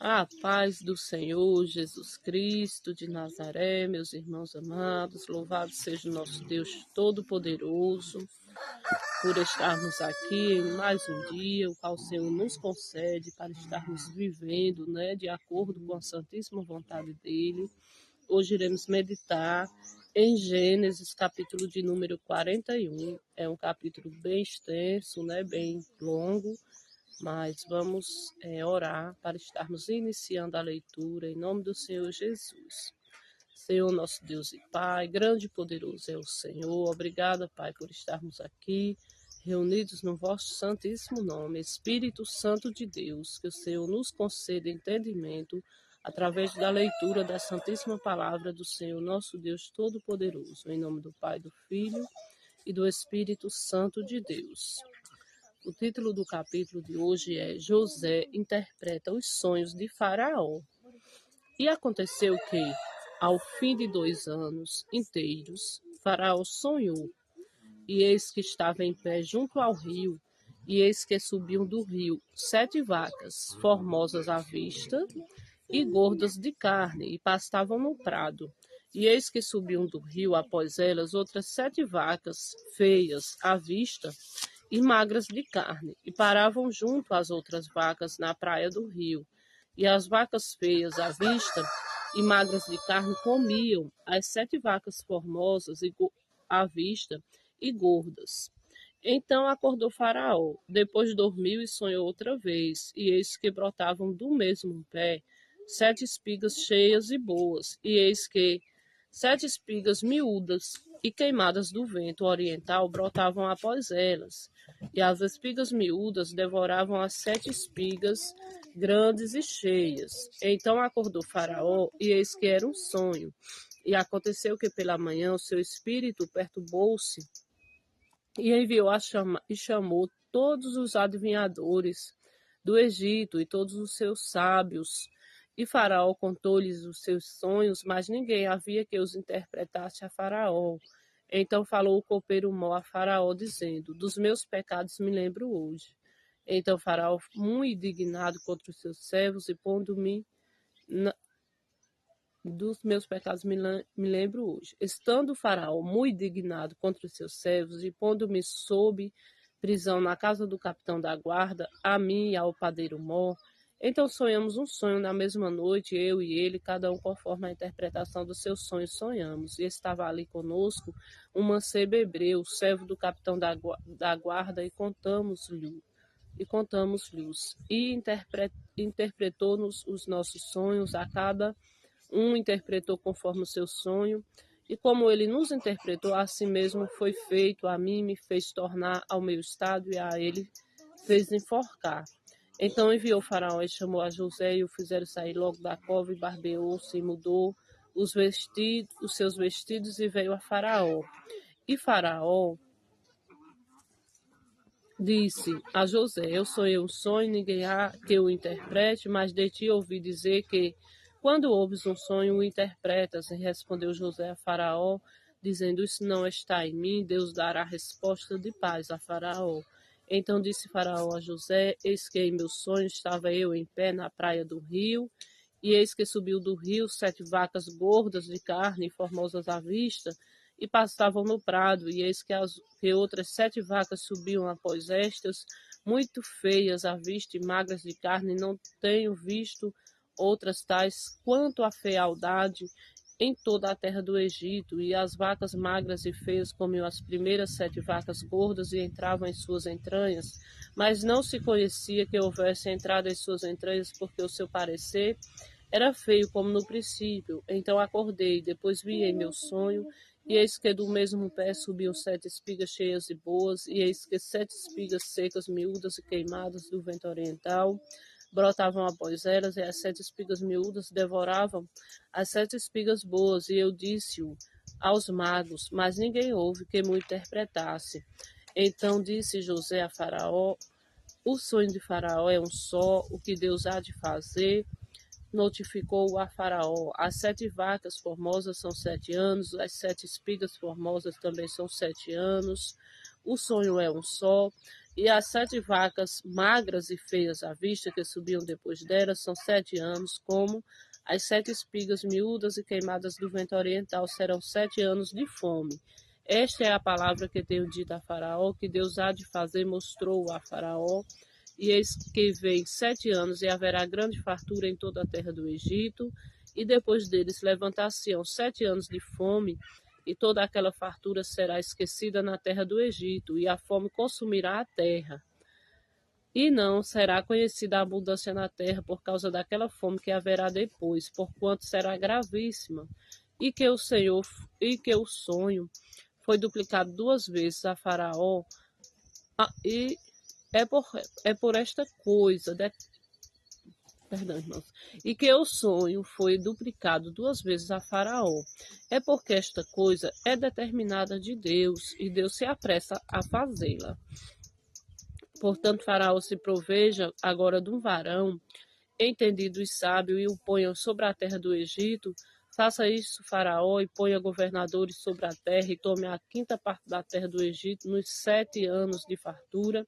A paz do Senhor Jesus Cristo de Nazaré, meus irmãos amados, louvado seja o nosso Deus Todo-Poderoso por estarmos aqui em mais um dia, o qual o Senhor nos concede para estarmos vivendo, de acordo com a santíssima vontade dEle. Hoje iremos meditar em Gênesis, capítulo de número 41. É um capítulo bem extenso, bem longo, mas vamos orar para estarmos iniciando a leitura em nome do Senhor Jesus. Senhor, nosso Deus e Pai, grande e poderoso é o Senhor. Obrigada, Pai, por estarmos aqui reunidos no vosso santíssimo nome. Espírito Santo de Deus, que o Senhor nos conceda entendimento através da leitura da santíssima palavra do Senhor, nosso Deus Todo-Poderoso. Em nome do Pai, do Filho e do Espírito Santo de Deus. O título do capítulo de hoje é José interpreta os sonhos de Faraó. E aconteceu que, ao fim de 2 anos inteiros, Faraó sonhou, e eis que estava em pé junto ao rio, e eis que subiam do rio 7 vacas, formosas à vista e gordas de carne, e pastavam no prado. E eis que subiam do rio após elas outras 7 vacas, feias à vista e magras de carne, e paravam junto às outras vacas na praia do rio. E as vacas feias à vista e magras de carne comiam as 7 vacas formosas à vista e gordas. Então acordou Faraó, depois dormiu e sonhou outra vez, e eis que brotavam do mesmo pé 7 espigas cheias e boas, e eis que 7 espigas miúdas e queimadas do vento oriental brotavam após elas, e as espigas miúdas devoravam as 7 espigas grandes e cheias. Então acordou Faraó, e eis que era um sonho. E aconteceu que pela manhã o seu espírito perturbou-se, e enviou e chamou todos os adivinhadores do Egito e todos os seus sábios. E Faraó contou-lhes os seus sonhos, mas ninguém havia que os interpretasse a Faraó. Então falou o copeiro-mor a Faraó, dizendo: Dos meus pecados me lembro hoje. Então Faraó, muito indignado contra os seus servos, e pondo-me dos meus pecados me lembro hoje. Estando o Faraó muito indignado contra os seus servos, e pondo-me sob prisão na casa do capitão da guarda, a mim e ao padeiro-mor, então sonhamos um sonho na mesma noite, eu e ele, cada um conforme a interpretação dos seus sonhos sonhamos. E estava ali conosco um mancebo hebreu, servo do capitão da guarda, e contamos-lhe. E interpretou-nos os nossos sonhos, a cada um interpretou conforme o seu sonho, e como ele nos interpretou, assim mesmo foi feito. A mim me fez tornar ao meu estado, e a ele fez enforcar. Então enviou Faraó e chamou a José, e o fizeram sair logo da cova, e barbeou-se, e mudou os seus vestidos, e veio a Faraó. E Faraó disse a José: Eu sonhei um sonho, ninguém há que o interprete, mas de ti ouvi dizer que, quando ouves um sonho, o interpretas. E respondeu José a Faraó, dizendo: Isso não está em mim, Deus dará resposta de paz a Faraó. Então disse Faraó a José: Eis que em meu sonho estava eu em pé na praia do rio, e eis que subiu do rio 7 vacas gordas de carne e formosas à vista, e pastavam no prado, e eis que outras 7 vacas subiam após estas, muito feias à vista e magras de carne, e não tenho visto outras tais quanto a fealdade em toda a terra do Egito. E as vacas magras e feias comiam as primeiras 7 vacas gordas e entravam em suas entranhas, mas não se conhecia que houvesse entrado em suas entranhas, porque o seu parecer era feio como no princípio. Então acordei, depois vi em meu sonho, e eis que do mesmo pé subiam 7 espigas cheias e boas, e eis que 7 espigas secas, miúdas e queimadas do vento oriental brotavam após elas, e as 7 espigas miúdas devoravam as 7 espigas boas. E eu disse-o aos magos, mas ninguém houve que me interpretasse. Então disse José a Faraó: O sonho de Faraó é um só, o que Deus há de fazer. Notificou a Faraó: As 7 vacas formosas são 7 anos, as 7 espigas formosas também são 7 anos. O sonho é um só. E as 7 vacas magras e feias à vista que subiam depois delas são 7 anos, como as 7 espigas miúdas e queimadas do vento oriental serão 7 anos de fome. Esta é a palavra que tenho dito a Faraó, que Deus há de fazer, mostrou a Faraó. E eis que vem 7 anos, e haverá grande fartura em toda a terra do Egito, e depois deles levantar-se-ão 7 anos de fome, e toda aquela fartura será esquecida na terra do Egito, e a fome consumirá a terra. E não será conhecida a abundância na terra por causa daquela fome que haverá depois, porquanto será gravíssima. E que o sonho foi duplicado 2 vezes a Faraó, e é por esta coisa, perdão, irmãos, e que o sonho foi duplicado 2 vezes a Faraó. É porque esta coisa é determinada de Deus, e Deus se apressa a fazê-la. Portanto, Faraó se proveja agora de um varão, entendido e sábio, e o ponha sobre a terra do Egito. Faça isso, Faraó, e ponha governadores sobre a terra, e tome a 5ª parte da terra do Egito nos 7 anos de fartura,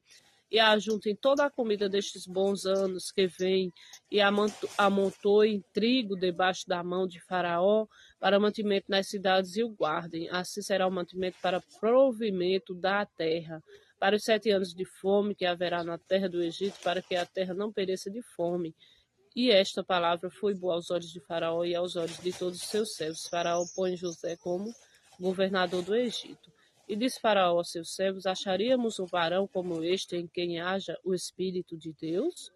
e ajuntem toda a comida destes bons anos que vêm, e amontoem trigo debaixo da mão de Faraó, para mantimento nas cidades, e o guardem. Assim será o mantimento para provimento da terra, para os 7 anos de fome que haverá na terra do Egito, para que a terra não pereça de fome. E esta palavra foi boa aos olhos de Faraó e aos olhos de todos os seus servos. Faraó põe José como governador do Egito. E disse Faraó aos seus servos: acharíamos um varão como este em quem haja o Espírito de Deus?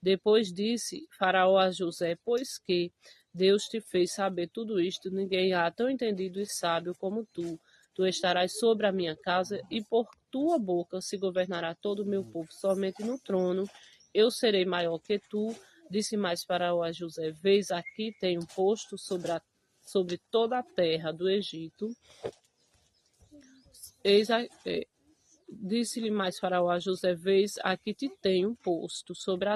Depois disse Faraó a José: pois que Deus te fez saber tudo isto, ninguém há tão entendido e sábio como tu. Tu estarás sobre a minha casa, e por tua boca se governará todo o meu povo. Somente no trono eu serei maior que tu. Disse mais Faraó a José: vês, aqui tenho posto sobre toda a terra do Egito. Disse-lhe mais Faraó a José: vês, aqui te tenho posto sobre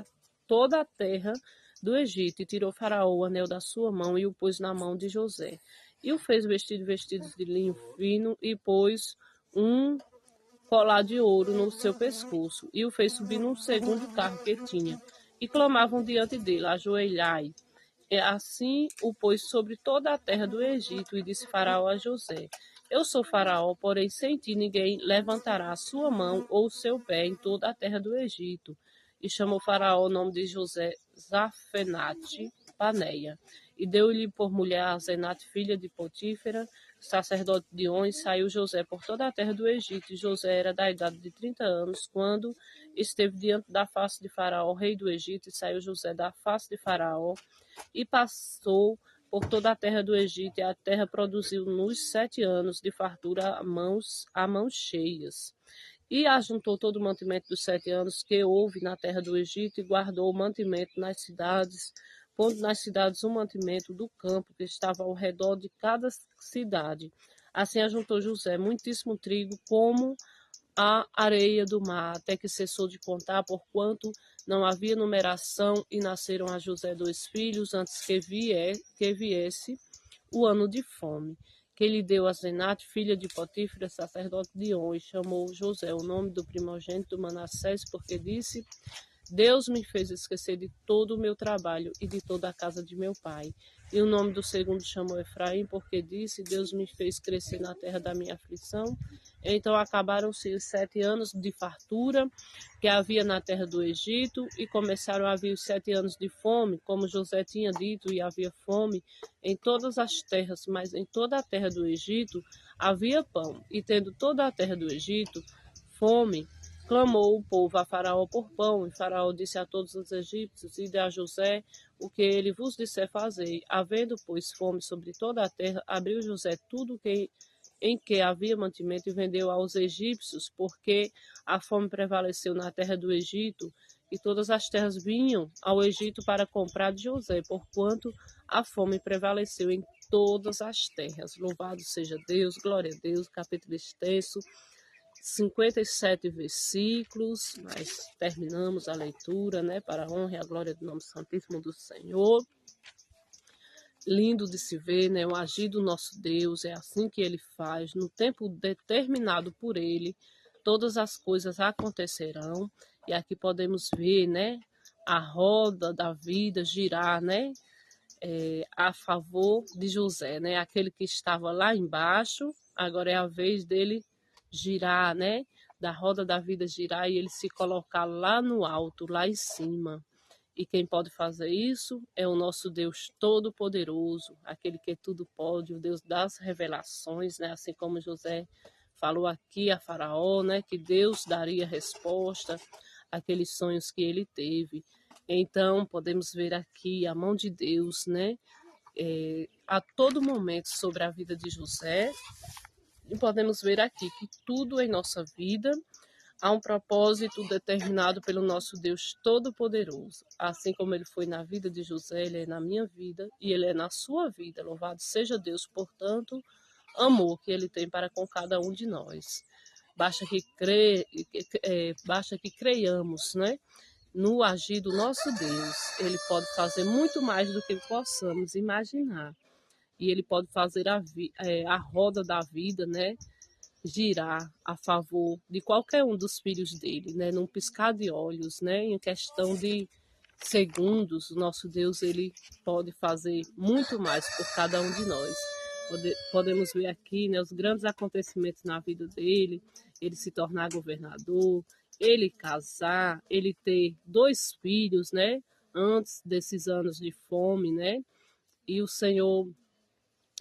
toda a terra do Egito. E tirou Faraó o anel da sua mão e o pôs na mão de José. E o fez vestir vestidos de linho fino, e pôs um colar de ouro no seu pescoço, e o fez subir num segundo carro que tinha. E clamavam diante dele: ajoelhai. E assim o pôs sobre toda a terra do Egito. E disse Faraó a José: eu sou Faraó, porém sem ti ninguém levantará a sua mão ou o seu pé em toda a terra do Egito. E chamou Faraó o nome de José Zafenate Paneia. E deu-lhe por mulher a Zenate, filha de Potífera, sacerdote de On. E saiu José por toda a terra do Egito. E José era da idade de 30 anos, quando esteve diante da face de Faraó, rei do Egito. E saiu José da face de Faraó, e passou por toda a terra do Egito, e a terra produziu nos 7 anos de fartura a mãos cheias. E ajuntou todo o mantimento dos 7 anos que houve na terra do Egito, e guardou o mantimento nas cidades, pondo nas cidades o mantimento do campo que estava ao redor de cada cidade. Assim ajuntou José muitíssimo trigo, como a areia do mar, até que cessou de contar, porquanto não havia numeração, e nasceram a José 2 filhos, antes que viesse o ano de fome, que lhe deu a Zenate, filha de Potífera, sacerdote de On. E chamou José o nome do primogênito Manassés, porque disse: Deus me fez esquecer de todo o meu trabalho e de toda a casa de meu pai. E o nome do segundo chamou Efraim, porque disse: Deus me fez crescer na terra da minha aflição. Então acabaram-se os 7 anos de fartura que havia na terra do Egito, e começaram a vir os 7 anos de fome, como José tinha dito, e havia fome em todas as terras, mas em toda a terra do Egito havia pão. E tendo toda a terra do Egito fome, clamou o povo a Faraó por pão. E Faraó disse a todos os egípcios: ide a José o que ele vos disser fazei. Havendo, pois, fome sobre toda a terra, abriu José tudo em que havia mantimento, e vendeu aos egípcios, porque a fome prevaleceu na terra do Egito, e todas as terras vinham ao Egito para comprar de José, porquanto a fome prevaleceu em todas as terras. Louvado seja Deus, glória a Deus. Capítulo extenso, 57 versículos, mas terminamos a leitura, né, para a honra e a glória do nome santíssimo do Senhor. Lindo de se ver, né, o agir do nosso Deus, é assim que ele faz, no tempo determinado por ele, todas as coisas acontecerão. E aqui podemos ver, né, a roda da vida girar, né, a favor de José, né, aquele que estava lá embaixo, agora é a vez dele girar, né, da roda da vida girar e ele se colocar lá no alto, lá em cima. E quem pode fazer isso é o nosso Deus Todo-Poderoso, aquele que tudo pode, o Deus das revelações, né? Assim como José falou aqui a Faraó, né? Que Deus daria resposta àqueles sonhos que ele teve. Então, podemos ver aqui a mão de Deus, né? A todo momento sobre a vida de José. E podemos ver aqui que tudo em nossa vida há um propósito determinado pelo nosso Deus Todo-Poderoso. Assim como ele foi na vida de José, ele é na minha vida e ele é na sua vida. Louvado seja Deus, portanto, amor que ele tem para com cada um de nós. Basta que creiamos, né, no agir do nosso Deus. Ele pode fazer muito mais do que possamos imaginar. E ele pode fazer a roda da vida, né, girar a favor de qualquer um dos filhos dele, né? Num piscar de olhos, né? Em questão de segundos, o nosso Deus ele pode fazer muito mais por cada um de nós. Podemos ver aqui, né, os grandes acontecimentos na vida dele, ele se tornar governador, ele casar, ele ter 2 filhos, né? Antes desses anos de fome, né? E o Senhor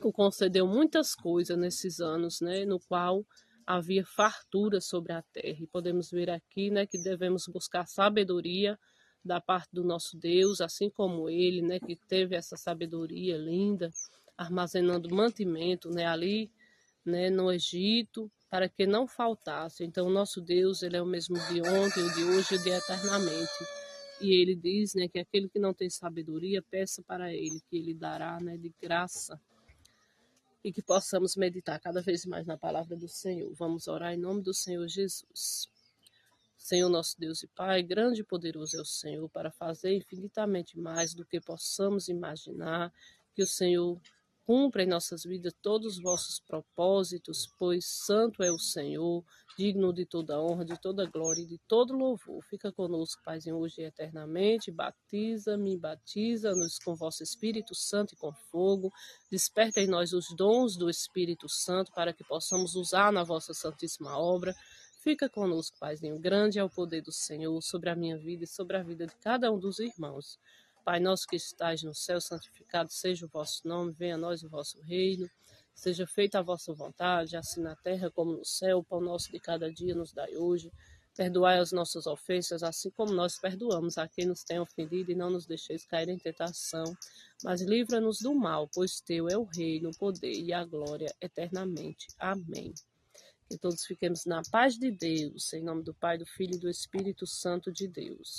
o concedeu muitas coisas nesses anos, né, no qual havia fartura sobre a terra. E podemos ver aqui, né, que devemos buscar sabedoria da parte do nosso Deus, assim como ele, né, que teve essa sabedoria linda, armazenando mantimento, né, ali, né, no Egito, para que não faltasse. Então, o nosso Deus, ele é o mesmo de ontem, o de hoje e o de eternamente. E ele diz, né, que aquele que não tem sabedoria, peça para ele, que ele dará, né, de graça e que possamos meditar cada vez mais na palavra do Senhor. Vamos orar em nome do Senhor Jesus. Senhor nosso Deus e Pai, grande e poderoso é o Senhor para fazer infinitamente mais do que possamos imaginar, que o Senhor cumpra em nossas vidas todos os vossos propósitos, pois santo é o Senhor, digno de toda honra, de toda glória e de todo louvor. Fica conosco, Paizinho, hoje e eternamente. Batiza-me, batiza-nos com vosso Espírito Santo e com fogo. Desperta em nós os dons do Espírito Santo para que possamos usar na vossa santíssima obra. Fica conosco, Paizinho. Grande é o poder do Senhor sobre a minha vida e sobre a vida de cada um dos irmãos. Pai nosso que estais no céu, santificado seja o vosso nome, venha a nós o vosso reino, seja feita a vossa vontade, assim na terra como no céu. O pão nosso de cada dia nos dai hoje. Perdoai as nossas ofensas, assim como nós perdoamos a quem nos tem ofendido, e não nos deixeis cair em tentação, mas livra-nos do mal, pois teu é o reino, o poder e a glória eternamente. Amém. Que todos fiquemos na paz de Deus, em nome do Pai, do Filho e do Espírito Santo de Deus.